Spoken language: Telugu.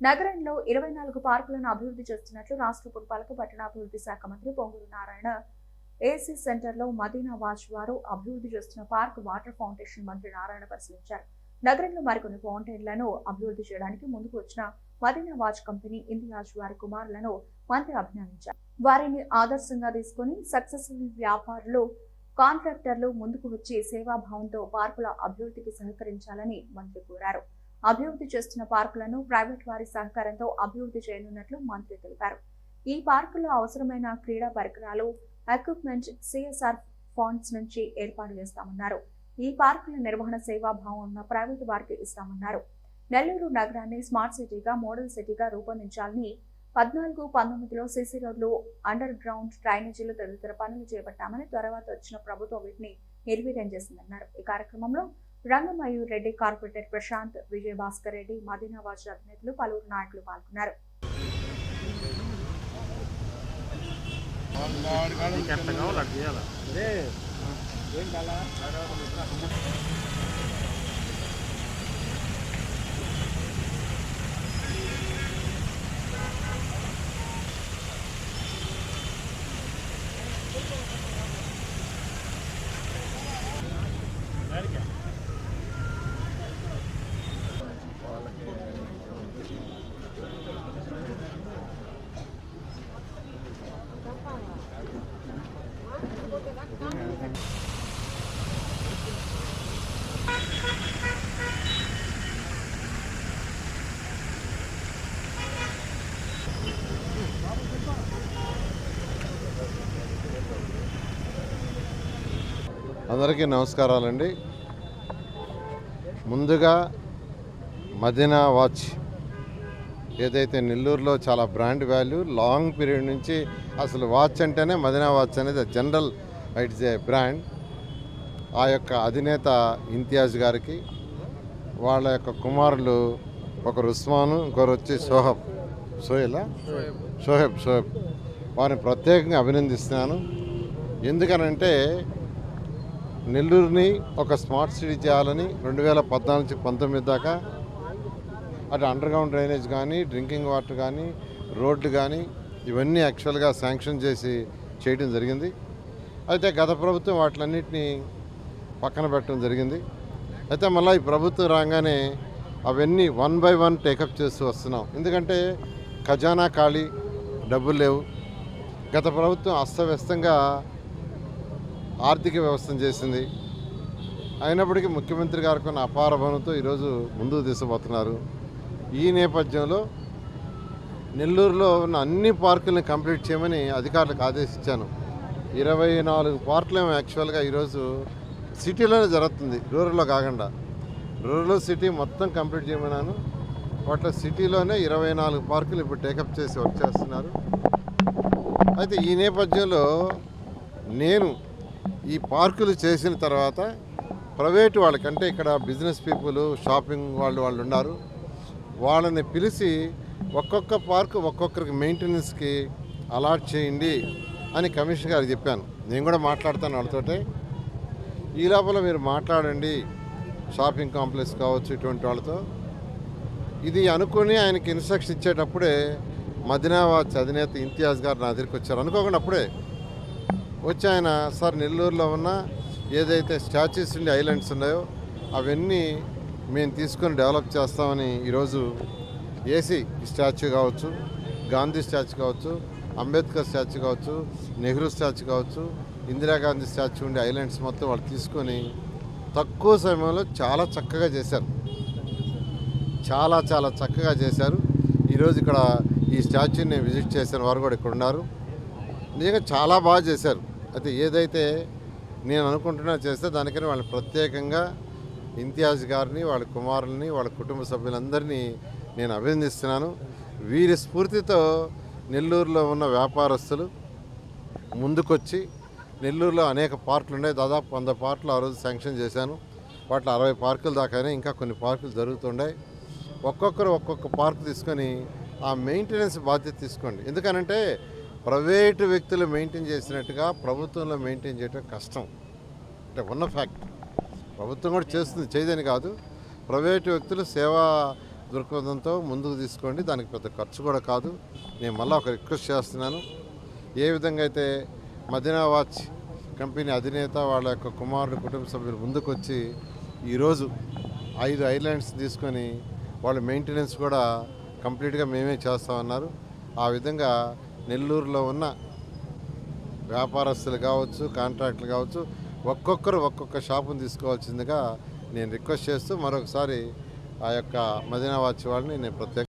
నగరంలో 24 పార్కులను అభివృద్ధి చేస్తున్నట్లు రాష్ట్ర పురపాలక పట్టణాభివృద్ధి శాఖ మంత్రి పొంగూరు నారాయణ ఏసీ సెంటర్లో మదీనా వాచ్ వారు అభివృద్ధి చేస్తున్న పార్క్ వాటర్ ఫౌంటేషన్ మంత్రి నారాయణ పరిశీలించారు. నగరంలో మరికొన్ని ఫౌంటైన్లను అభివృద్ధి చేయడానికి ముందుకు వచ్చిన మదీనా వాచ్ కంపెనీ ఇంతియాజ్ వారి కుమారులను మంత్రి అభినందించారు. వారిని ఆదర్శంగా తీసుకుని సక్సెస్ఫుల్ వ్యాపారులు, కాంట్రాక్టర్లు ముందుకు వచ్చి సేవాభావంతో పార్కుల అభివృద్ధికి సహకరించాలని మంత్రి కోరారు. అభివృద్ధి చేస్తున్న పార్కులను ప్రైవేట్ వారి సహకారంతో అభివృద్ధి చేయనున్నట్లు మంత్రి తెలిపారు. ఈ పార్కుల్లో అవసరమైన క్రీడా పరికరాలు, ఎక్విప్మెంట్ సిఎస్ఆర్ ఫండ్స్ నుంచి ఏర్పాటు చేస్తామన్నారు. ఈ పార్కుల నిర్వహణ సేవాభావం ఉన్న ప్రైవేట్ వారికి ఇస్తామన్నారు. నెల్లూరు నగరాన్ని స్మార్ట్ సిటీగా, మోడల్ సిటీగా రూపొందించాలని 14-19లో సీసీ రోడ్లు, అండర్ గ్రౌండ్ డ్రైనేజీలు తదితర పనులు చేపట్టామని, తర్వాత వచ్చిన ప్రభుత్వం వీటిని నిర్వీర్యం చేసిందన్నారు. ఈ కార్యక్రమంలో రంగమయూర్ రెడ్డి, కార్పొరేటర్ ప్రశాంత్, విజయభాస్కర్ రెడ్డి, మదీనా వాచ్ అధినేతలు, పలువురు నాయకులు పాల్గొన్నారు. అందరికీ నమస్కారాలండి. ముందుగా మదీనా వాచ్ ఏదైతే నెల్లూరులో చాలా బ్రాండ్ వాల్యూ, లాంగ్ పీరియడ్ నుంచి అసలు వాచ్ అంటేనే మదీనా వాచ్ అనేది జనరల్ ఇట్స్ ఏ బ్రాండ్. ఆ యొక్క అధినేత ఇంతియాజ్ గారికి, వాళ్ళ యొక్క కుమారులు ఒకరు ఉస్మాను, ఇంకొకరు వచ్చి షోహెబ్ వారిని ప్రత్యేకంగా అభినందిస్తున్నాను. ఎందుకనంటే నెల్లూరుని ఒక స్మార్ట్ సిటీ చేయాలని 2014-19 దాకా అటు అండర్ గ్రౌండ్ డ్రైనేజ్ కానీ, డ్రింకింగ్ వాటర్ కానీ, రోడ్లు కానీ ఇవన్నీ యాక్చువల్గా శాంక్షన్ చేసి చేయడం జరిగింది. అయితే గత ప్రభుత్వం వాటిలన్నింటినీ పక్కన పెట్టడం జరిగింది. అయితే మళ్ళీ ఈ ప్రభుత్వం రాగానే అవన్నీ 1 by 1 టేకప్ చేస్తూ వస్తున్నాం. ఎందుకంటే ఖజానా ఖాళీ, డబ్బులు లేవు. గత ప్రభుత్వం అస్తవ్యస్తంగా ఆర్థిక వ్యవస్థను చేసింది. అయినప్పటికీ ముఖ్యమంత్రి గారు కొన్ని అపార బలంతో ఈరోజు ముందుకు తీసుకుపోతున్నారు. ఈ నేపథ్యంలో నెల్లూరులో ఉన్న అన్ని పార్కులను కంప్లీట్ చేయమని అధికారులకు ఆదేశించాను. 24 పార్కులు యాక్చువల్గా ఈరోజు సిటీలోనే జరుగుతుంది, రూరల్లో కాకుండా. రూరల్ సిటీ మొత్తం కంప్లీట్ చేయమన్నాను. వాటిలో సిటీలోనే 24 పార్కులు ఇప్పుడు టేకప్ చేసి వర్క్ చేస్తున్నారు. అయితే ఈ నేపథ్యంలో నేను ఈ పార్కులు చేసిన తర్వాత ప్రైవేటు వాళ్ళకంటే ఇక్కడ బిజినెస్ పీపుల్, షాపింగ్ వాళ్ళు ఉన్నారు, వాళ్ళని పిలిచి ఒక్కొక్క పార్కు ఒక్కొక్కరికి మెయింటెనెన్స్కి అలాట్ చేయండి అని కమిషనర్ గారికి చెప్పాను. నేను కూడా మాట్లాడతాను వాళ్ళతోటే. ఈ లోపల మీరు మాట్లాడండి, షాపింగ్ కాంప్లెక్స్ కావచ్చు ఇటువంటి వాళ్ళతో. ఇది అనుకుని ఆయనకి ఇన్స్ట్రక్షన్ ఇచ్చేటప్పుడే మదీనా వాచ్ అధినేత ఇంతియాజ్ గారు నా దగ్గరికి వచ్చారు. అనుకోకుండా అప్పుడే వచ్చి ఆయన, సార్ నెల్లూరులో ఉన్న ఏదైతే స్టాచ్యూస్ ఉండి ఐలాండ్స్ ఉన్నాయో అవన్నీ మేము తీసుకొని డెవలప్ చేస్తామని ఈరోజు ఏసీ స్టాచ్యూ కావచ్చు, గాంధీ స్టాచ్యూ కావచ్చు, అంబేద్కర్ స్టాచ్యూ కావచ్చు, నెహ్రూ స్టాచ్యూ కావచ్చు, ఇందిరాగాంధీ స్టాచ్యూ ఉండే ఐలాండ్స్ మొత్తం వాళ్ళు తీసుకొని తక్కువ సమయంలో చాలా చక్కగా చేశారు. చాలా చక్కగా చేశారు. ఈరోజు ఇక్కడ ఈ స్టాచ్యూని నేను విజిట్ చేశాను, వారు కూడా ఇక్కడ ఉన్నారు. నిజంగా చాలా బాగా చేశారు. అయితే ఏదైతే నేను అనుకుంటున్నా చేస్తే దానికని వాళ్ళని ప్రత్యేకంగా ఇంతియాజ్ గారిని, వాళ్ళ కుమారుల్ని, వాళ్ళ కుటుంబ సభ్యులందరినీ నేను అభినందిస్తున్నాను. వీరి స్ఫూర్తితో నెల్లూరులో ఉన్న వ్యాపారస్తులు ముందుకొచ్చి, నెల్లూరులో అనేక పార్కులు ఉన్నాయి, దాదాపు 100 పార్కులు ఆ రోజు శాంక్షన్ చేశాను. వాటిలో 60 పార్కులు దాకానే, ఇంకా కొన్ని పార్కులు జరుగుతుండే. ఒక్కొక్కరు ఒక్కొక్క పార్కు తీసుకొని ఆ మెయింటెనెన్స్ బాధ్యత తీసుకోండి. ఎందుకనంటే ప్రైవేటు వ్యక్తులు మెయింటైన్ చేసినట్టుగా ప్రభుత్వంలో మెయింటైన్ చేయడం కష్టం. అంటే ఉన్న ఫ్యాక్ట్. ప్రభుత్వం కూడా చేస్తుంది, చేయదని కాదు. ప్రైవేటు వ్యక్తులు సేవా దృక్పథంతో ముందుకు తీసుకోండి. దానికి పెద్ద ఖర్చు కూడా కాదు. నేను మళ్ళీ ఒక రిక్వెస్ట్ చేస్తున్నాను. ఏ విధంగా అయితే మదీనా వాచ్ కంపెనీ అధినేత వాళ్ళ యొక్క కుమారుడు కుటుంబ సభ్యులు ముందుకు వచ్చి ఈరోజు 5 ఐలాండ్స్ తీసుకొని వాళ్ళ మెయింటెనెన్స్ కూడా కంప్లీట్గా మేమే చేస్తామన్నారు. ఆ విధంగా నెల్లూరులో ఉన్న వ్యాపారస్తులు కావచ్చు, కాంట్రాక్టులు కావచ్చు, ఒక్కొక్కరు ఒక్కొక్క షాపును తీసుకోవాల్సిందిగా నేను రిక్వెస్ట్ చేస్తూ మరొకసారి ఆ యొక్క మదీనా వాచ్ వాళ్ళని నేను ప్రత్యేక